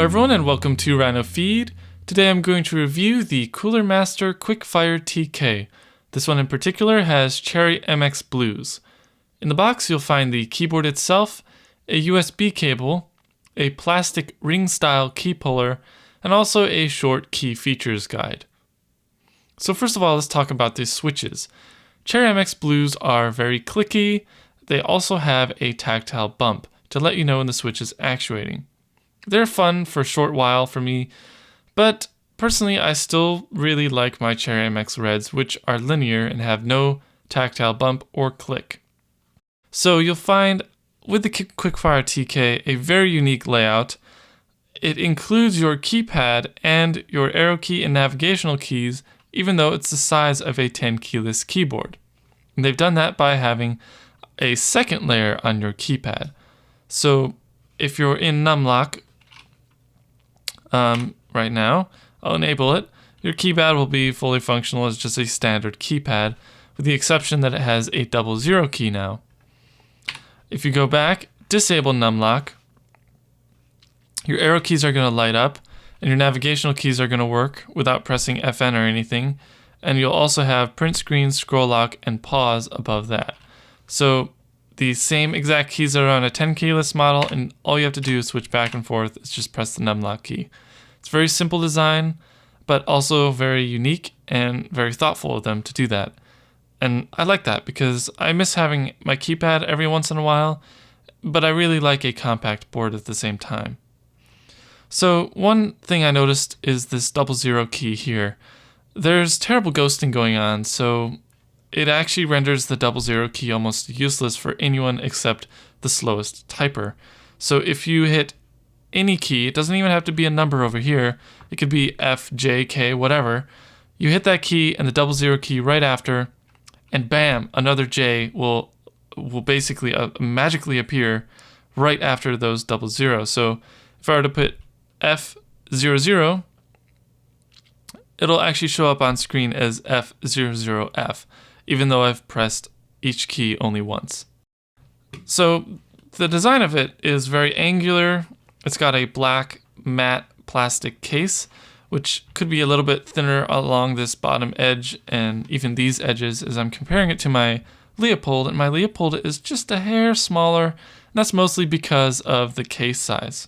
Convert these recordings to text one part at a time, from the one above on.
everyone and welcome to Rhinofeed. Today I'm going to review the Cooler Master Quickfire TK. This one in particular has Cherry MX Blues. In the box you'll find the keyboard itself, a USB cable, a plastic ring-style key puller, and also a short key features guide. So first of all, let's talk about these switches. Cherry MX Blues are very clicky. They also have a tactile bump to let you know when the switch is actuating. They're fun for a short while for me, but personally I still really like my Cherry MX Reds, which are linear and have no tactile bump or click. So you'll find with the Quickfire TK a very unique layout. It includes your keypad and your arrow key and navigational keys, even though it's the size of a 10 keyless keyboard. And they've done that by having a second layer on your keypad. So if you're in numlock right now, I'll enable it. Your keypad will be fully functional as just a standard keypad, with the exception that it has a 00 key now. If you go back, disable numlock, your arrow keys are going to light up, and your navigational keys are going to work without pressing FN or anything, and you'll also have print screen, scroll lock, and pause above that. So the same exact keys that are on a 10 keyless model, and all you have to do is switch back and forth. It's just press the numlock key. It's very simple design, but also very unique and very thoughtful of them to do that. And I like that because I miss having my keypad every once in a while, but I really like a compact board at the same time. So one thing I noticed is this 00 key here. There's terrible ghosting going on, so it actually renders the 00 key almost useless for anyone except the slowest typer. So if you hit any key, it doesn't even have to be a number over here, it could be F, J, K, whatever. You hit that key and the 00 key right after, and bam, another J will basically magically appear right after those 00. So if I were to put F00, it'll actually show up on screen as F00F, even though I've pressed each key only once. So the design of it is very angular. It's got a black matte plastic case, which could be a little bit thinner along this bottom edge and even these edges, as I'm comparing it to my Leopold, and my Leopold is just a hair smaller, and that's mostly because of the case size.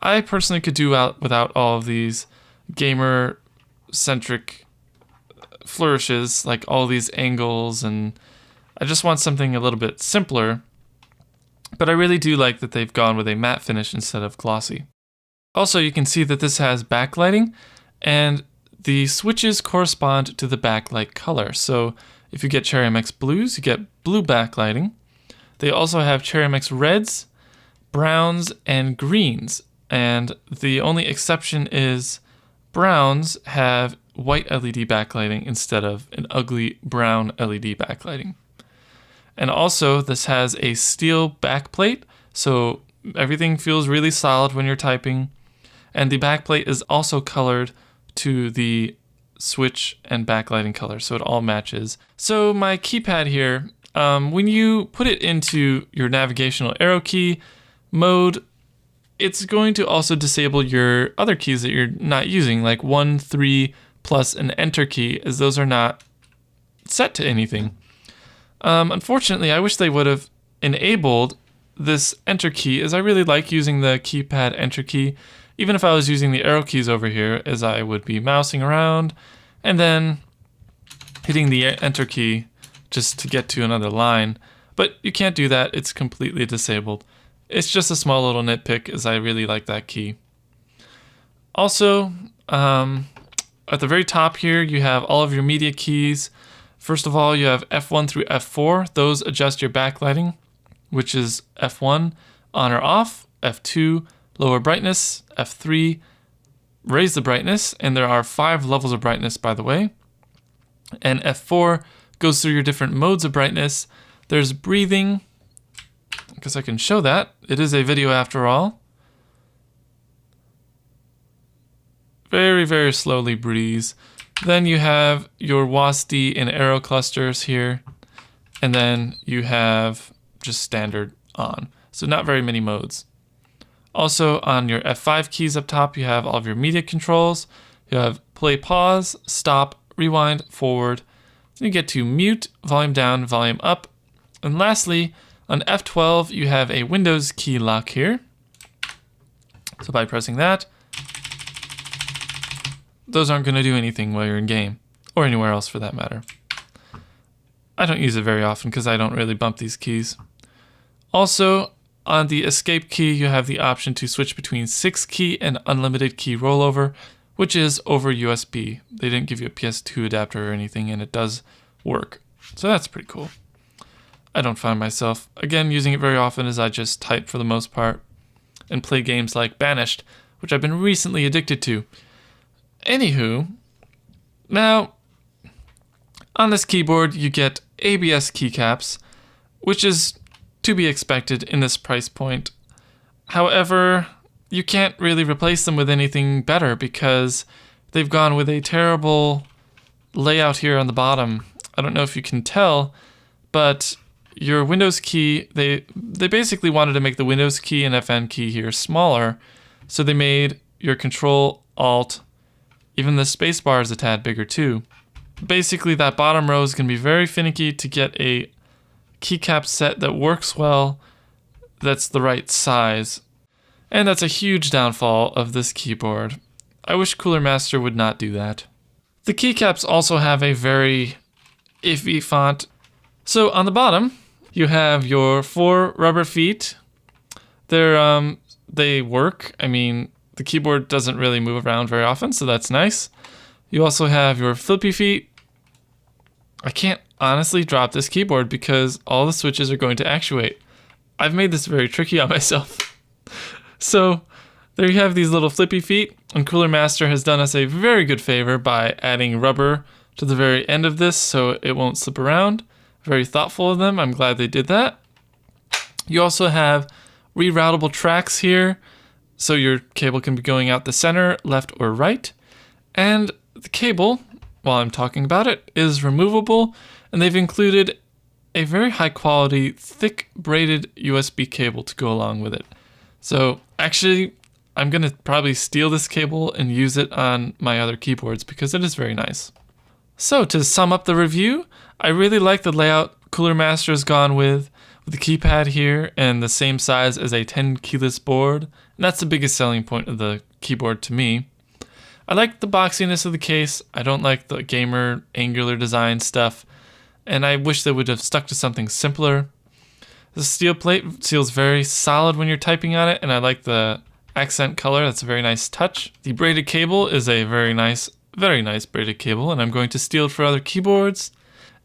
I personally could do without all of these gamer-centric flourishes, like all these angles, and I just want something a little bit simpler, but I really do like that they've gone with a matte finish instead of glossy. Also, you can see that this has backlighting, and the switches correspond to the backlight color. So if you get Cherry MX Blues, you get blue backlighting. They also have Cherry MX Reds, Browns, and Greens, and the only exception is Browns have white LED backlighting instead of an ugly brown LED backlighting. And also this has a steel backplate, so everything feels really solid when you're typing. And the backplate is also colored to the switch and backlighting color, so it all matches. So my keypad here, when you put it into your navigational arrow key mode, it's going to also disable your other keys that you're not using, like 1, 3, plus an enter key, as those are not set to anything. Unfortunately, I wish they would have enabled this enter key, as I really like using the keypad enter key, even if I was using the arrow keys over here, as I would be mousing around and then hitting the enter key just to get to another line. But you can't do that, it's completely disabled. It's just a small little nitpick, as I really like that key. Also, at the very top here, you have all of your media keys. First of all, you have F1 through F4. Those adjust your backlighting, which is F1, on or off, F2, lower brightness, F3, raise the brightness, and there are 5 levels of brightness, by the way. And F4 goes through your different modes of brightness. There's breathing, because I can show that. It is a video after all. Very, very slowly breathe. Then you have your WASD and arrow clusters here, and then you have just standard on. So not very many modes. Also on your F5 keys up top, you have all of your media controls. You have play, pause, stop, rewind, forward. Then you get to mute, volume down, volume up. And lastly, on F12, you have a Windows key lock here. So by pressing that, those aren't going to do anything while you're in game, or anywhere else for that matter. I don't use it very often because I don't really bump these keys. Also, on the escape key, you have the option to switch between 6-key and unlimited key rollover, which is over USB. They didn't give you a PS2 adapter or anything, and it does work. So that's pretty cool. I don't find myself, again, using it very often as I just type for the most part and play games like Banished, which I've been recently addicted to. Anywho, now, on this keyboard, you get ABS keycaps, which is to be expected in this price point. However, you can't really replace them with anything better because they've gone with a terrible layout here on the bottom. I don't know if you can tell, but your Windows key, they basically wanted to make the Windows key and FN key here smaller, so they made your Control, Alt, even the spacebar is a tad bigger too. Basically, that bottom row is going to be very finicky to get a keycap set that works well, that's the right size. And that's a huge downfall of this keyboard. I wish Cooler Master would not do that. The keycaps also have a very iffy font. So on the bottom, you have your 4 rubber feet. They work. I mean, the keyboard doesn't really move around very often, so that's nice. You also have your flippy feet. I can't honestly drop this keyboard because all the switches are going to actuate. I've made this very tricky on myself. So there you have these little flippy feet, and Cooler Master has done us a very good favor by adding rubber to the very end of this so it won't slip around. Very thoughtful of them. I'm glad they did that. You also have reroutable tracks here, so your cable can be going out the center, left, or right. And the cable, while I'm talking about it, is removable, and they've included a very high quality, thick braided USB cable to go along with it. So actually, I'm going to probably steal this cable and use it on my other keyboards because it is very nice. So to sum up the review, I really like the layout Cooler Master has gone with the keypad here and the same size as a 10 keyless board. And that's the biggest selling point of the keyboard to me. I like the boxiness of the case. I don't like the gamer angular design stuff. And I wish they would have stuck to something simpler. The steel plate feels very solid when you're typing on it, and I like the accent color. That's a very nice touch. The braided cable is a very nice braided cable, and I'm going to steal it for other keyboards.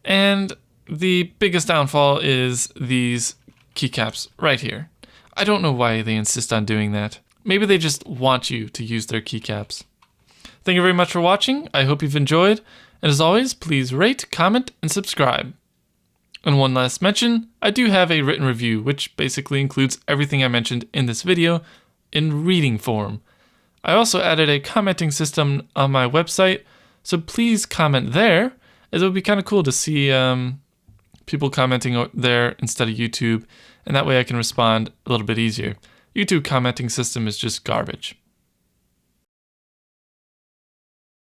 And the biggest downfall is these keycaps right here. I don't know why they insist on doing that. Maybe they just want you to use their keycaps. Thank you very much for watching. I hope you've enjoyed. And as always, please rate, comment, and subscribe. And one last mention, I do have a written review, which basically includes everything I mentioned in this video in reading form. I also added a commenting system on my website, so please comment there, as it would be kind of cool to see people commenting there instead of YouTube, and that way I can respond a little bit easier. YouTube commenting system is just garbage.